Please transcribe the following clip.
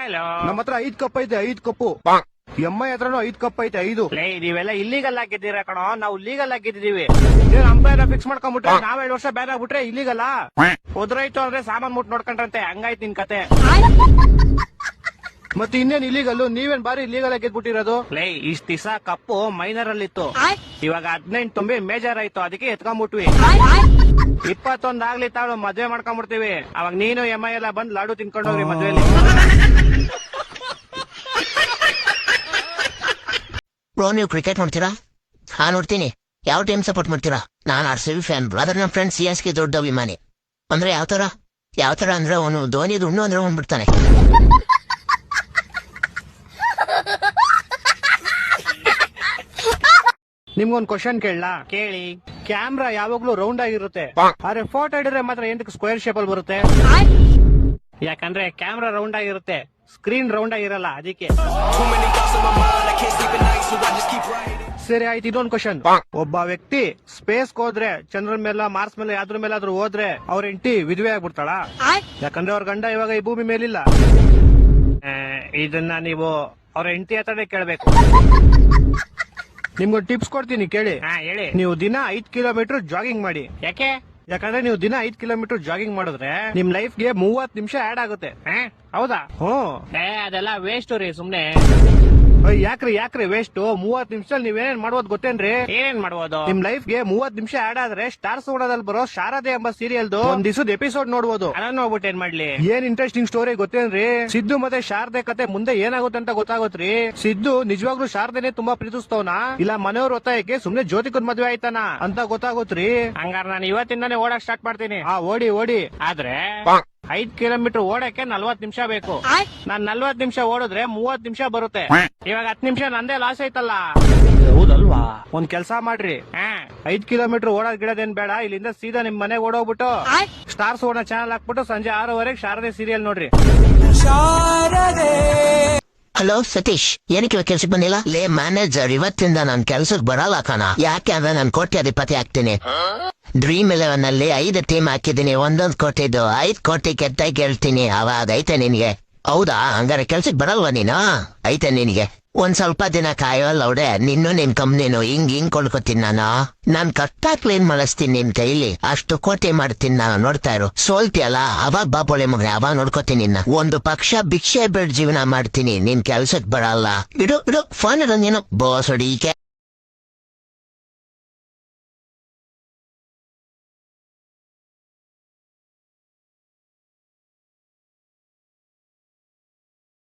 Hello. ನಮ್ಮ ಹತ್ರ 5 cup ಐತೆ, 5 ಕಪ್ಪು. ಎಮ್ಮೈ ಹತ್ರನು 5 ಕಪ್ ಐತೆ, 5. ಲೇ ನೀವೆಲ್ಲ ಇಲ್ಲಿಗಲ್ ಆಗಿದ್ದೀರ ಕಣೋ, ನಾವು ಲೀಗಲ್ ಆಗಿದ್ದೀವಿ. ಏನ್ ಅಂಪೈರ್ ಫಿಕ್ಸ್ ಮಾಡ್ಕೊಂಡ್ಬಿಟ್ರೆ ನಾವ್ 2 ವರ್ಷ ಬ್ಯಾನ್ ಆಗ್ಬಿಟ್ರೆ ಇಲ್ಲಿಗಲ್ಲ. ಉದ್ರೋಯ್ತು ಅಂದ್ರೆ ಸಾಮಾನ್ ಮುಟ್ ನೋಡ್ಕೊಂಡ್ರಂತೆ, ಹಂಗಾಯ್ತು ನಿನ್ ಕತೆ. ಮತ್ತೆ ಇನ್ನೇನ್ ಇಲ್ಲಿಗಲ್ಲು, ನೀವೇನ್ ಬಾರಿ ಇಲ್ಲಿಗಲ್ ಆಗಿದ್ಬಿಟ್ಟಿರೋದು. ಲೇ ಇಷ್ಟ ದಿವಸ ಕಪ್ಪು ಮೈನರ್ ಅಲ್ಲಿ ಇತ್ತು, ಇವಾಗ 18 ತುಂಬಿ ಮೇಜರ್ ಆಯ್ತು, ಅದಕ್ಕೆ ಎತ್ಕೊಂಡ್ಬಿಟ್ವಿ. 21 ಆಗ್ಲಿ ತಾಳು ಮದ್ವೆ ಮಾಡ್ಕೊಂಡ್ಬಿಡ್ತೀವಿ, ಅವಾಗ ನೀನು ಎಮ್ಮೈ ಎಲ್ಲ ಬಂದ್ ಲಾಡು ತಿನ್ಕೊಂಡೋಗ್ರಿ ಮದ್ವೆಲಿ. ಬ್ರೋ ನೀವು ಕ್ರಿಕೆಟ್ ನೋಡ್ತೀರಾ? ಹಾ ನೋಡ್ತೀನಿ. ಯಾವ ಟೀಮ್ ಸಪೋರ್ಟ್ ಮಾಡ್ತೀರಾ? ನಾನು RCB ಫ್ಯಾನ್. ಬ್ರದರ್ ನಮ್ಮ ಫ್ರೆಂಡ್ CSK ದೊಡ್ಡ ಅಭಿಮಾನಿ. ಅಂದ್ರೆ ಯಾವ ತರ ಅಂದ್ರೆ ಅವನು ಧೋನಿ ದುಣ್ಣು ಅಂದ್ರೆ ಬಂದ್ಬಿಡ್ತಾನೆ. ನಿಮ್ಗೊಂದ್ ಕ್ವಶನ್ ಕೇಳಲಾ? ಕೇಳಿ. ಕ್ಯಾಮ್ರಾ ಯಾವಾಗ್ಲೂ ರೌಂಡ್ ಆಗಿರುತ್ತೆ, ಆದ್ರೆ ಫೋಟೋ ಹಿಡಿದ್ರೆ ಮಾತ್ರ ಎಂತಕ್ಕೆ ಸ್ಕ್ವೇರ್ ಶೇಪ್ ಅಲ್ಲಿ ಬರುತ್ತೆ? ಯಾಕಂದ್ರೆ ಕ್ಯಾಮ್ರಾ ರೌಂಡ್ ಆಗಿರುತ್ತೆ, ಸ್ಕ್ರೀನ್ ರೌಂಡ್ ಆಗಿರಲ್ಲ, ಅದಕ್ಕೆ. ಸರಿ ಆಯ್ತು, ಇದೊಂದ್ ಕ್ವಶನ್. ಒಬ್ಬ ವ್ಯಕ್ತಿ ಸ್ಪೇಸ್ ಹೋದ್ರೆ, ಚಂದ್ರ ಮೇಲೆ ಮಾರ್ಸ್ ಮೇಲೆ ಯಾವ್ದ್ರ ಮೇಲಾದ್ರೂ ಹೋದ್ರೆ ಅವ್ರ ಹೆಂಡತಿ ವಿಧವೆ ಆಗ್ಬಿಡ್ತಾಳ? ಯಾಕಂದ್ರೆ ಅವ್ರ ಗಂಡ ಇವಾಗ ಈ ಭೂಮಿ ಮೇಲಿಲ್ಲ. ಇದನ್ನ ನೀವು ಅವ್ರ ಹೆಂಡತಿ ಹತ್ರನೇ ಕೇಳ್ಬೇಕು. ನಿಮ್ಗೊಂದು ಟಿಪ್ಸ್ ಕೊಡ್ತೀನಿ ಕೇಳಿ. ಹಾ ಹೇಳಿ. ನೀವು ದಿನ 5 ಕಿಲೋಮೀಟರ್ ಜಾಗಿಂಗ್ ಮಾಡಿ. ಯಾಕೆ? ಯಾಕಂದ್ರೆ ನೀವು ದಿನ 5 ಕಿಲೋಮೀಟರ್ ಜಾಗಿಂಗ್ ಮಾಡಿದ್ರೆ ನಿಮ್ ಲೈಫ್ಗೆ 30 ನಿಮಿಷ ಆಡ್ ಆಗುತ್ತೆ. ಹೌದಾ? ಹ್ಮ್. ಅದೆಲ್ಲ ವೇಸ್ಟ್ ರೀ, ಸುಮ್ನೆ. ಯಾಕ್ರಿ ವೇಸ್ಟ್? 30 ನಿಮಿಷದಲ್ಲಿ ನೀವೇನೇನ್ ಮಾಡ್ಬೋದು ಗೊತ್ತೇನ್ರಿ? ಏನೇನ್ ಮಾಡ್ಬೋದು? ನಿಮ್ ಲೈಫ್ಗೆ 30 ನಿಮಿಷ ಆಡ್ ಆದ್ರೆ ಸ್ಟಾರ್ಸ್ ಓಡೋದಲ್ಲಿ ಬರೋ ಶಾರದೆ ಎಂಬ ಸೀರಿಯಲ್ದು ಒಂದ್ ದಿವಸದ ಎಪಿಸೋಡ್ ನೋಡ್ಬೋದು. ಅದನ್ನ ನೋಡ್ಬಿಟ್ಟು ಏನ್ ಮಾಡ್ಲಿ? ಏನ್ ಇಂಟ್ರೆಸ್ಟಿಂಗ್ ಸ್ಟೋರಿ ಗೊತ್ತೇನ್ರಿ? ಸಿದ್ದು ಮತ್ತೆ ಶಾರದೆ ಕತೆ ಮುಂದೆ ಏನಾಗುತ್ತೆ ಅಂತ ಗೊತ್ತಾಗೋತ್ರಿ. ಸಿದ್ದು ನಿಜವಾಗ್ಲೂ ಶಾರದೆನೆ ತುಂಬಾ ಪ್ರೀತಿಸ್ತವನ, ಇಲ್ಲ ಮನೆಯವ್ರ ಒತ್ತಾಯಕ್ಕೆ ಸುಮ್ನೆ ಜ್ಯೋತಿಕನ್ ಮದ್ವೆ ಆಯ್ತಾನ ಅಂತ ಗೊತ್ತಾಗೋತ್ರಿ. ಹಂಗಾರ ನಾನು ಇವತ್ತಿಂದಾನೇ ಓಡಕ್ ಸ್ಟಾರ್ಟ್ ಮಾಡ್ತೀನಿ. ಓಡಿ. ಆದ್ರೆ 5 ಕಿಲೋಮೀಟರ್ ಓಡಕ್ಕೆ 40 ನಿಮಿಷ ಬೇಕು. ನಾನ್ 40 ನಿಮಿಷ ಓಡಿದ್ರೆ 30 ನಿಮಿಷ ಬರುತ್ತೆ. ಇವಾಗ 10 ನಿಮಿಷ ನಂದೇ ಲಾಸ್ ಐತಲ್ಲ. ಹೌದಲ್ವಾ? ಒಂದ್ ಕೆಲ್ಸ ಮಾಡ್ರಿ, 5 ಕಿಲೋಮೀಟರ್ ಓಡೋದ್ ಗಿಡದೇನ್ ಬೇಡ, ಇಲ್ಲಿಂದ ಸೀದಾ ನಿಮ್ ಮನೆಗೆ ಓಡೋಗ್ಬಿಟ್ಟು ಸ್ಟಾರ್ಸ್ ಓಡೋ ಚಾನಲ್ ಹಾಕ್ಬಿಟ್ಟು ಸಂಜೆ 6:30 ಶಾರದೆ ಸೀರಿಯಲ್ ನೋಡ್ರಿ. ಹಲೋ ಸತೀಶ್, ಏನಕ್ಕೆ ಇವಾಗ ಕೆಲ್ಸಕ್ಕೆ ಬಂದಿಲ್ಲ? ಲೇ ಮ್ಯಾನೇಜರ್, ಇವತ್ತಿಂದ ನಾನ್ ಕೆಲ್ಸಕ್ಕೆ ಬರಲ್ಲ ಕಣ. ಯಾಕೆ ಅಂದ್ರೆ ನಾನು ಕೋಟ್ಯಾಧಿಪತಿ ಆಗ್ತೀನಿ. ಡ್ರೀಮ್ 11 ಅಲ್ಲಿ 5 ಟೀಮ್ ಹಾಕಿದೀನಿ, 1 ಕೋಟಿದು 5 ಕೋಟಿ ಕೆತ್ತಾಗಿ ಕೇಳ್ತೀನಿ. ಅವಾಗ ಐತೆ ನಿನ್ಗೆ? ಹೌದಾ? ಹಂಗಾರೆ ಕೆಲ್ಸಕ್ಕೆ ಬರಲ್ವಾ ನೀನು? ಐತೆ ನಿನ್ಗೆ. ಒಂದ್ ಸ್ವಲ್ಪ ದಿನ ಕಾಯೋಲ್ಲ ಅವಡೆ, ನಿನ್ ಕಂಪ್ನಿನು ಹಿಂಗ್ ಕೊಡ್ಕೋತೀನಿ ನಾನ್ ಕರೆಕ್ಟಾಗಿ ಕ್ಲೀನ್ ಮಾಡಿಸ್ತೀನಿ ನಿನ್ ಕೈಲಿ. ಅಷ್ಟು ಕೋಟಿ ಮಾಡ್ತೀನಿ ನಾನು, ನೋಡ್ತಾ ಇರು. ಸೋಲ್ತಿಯಲ್ಲ ಅವಾಗ ಬಾಬೋಳೆ ಮಗನೆ, ಅವಾಗ ನೋಡ್ಕೋತೀನಿ ನಿನ್ನ. ಒಂದು ಪಕ್ಷ ಭಿಕ್ಷೆ ಬೇಡ ಜೀವನ ಮಾಡ್ತೀನಿ, ನೀನ್ ಕೆಲ್ಸಕ್ ಬರಲ್ಲ. ಇಡು ಫೋನ್ ನೀನು ಬೋಸ್ ಹೊಡಿಕೆ.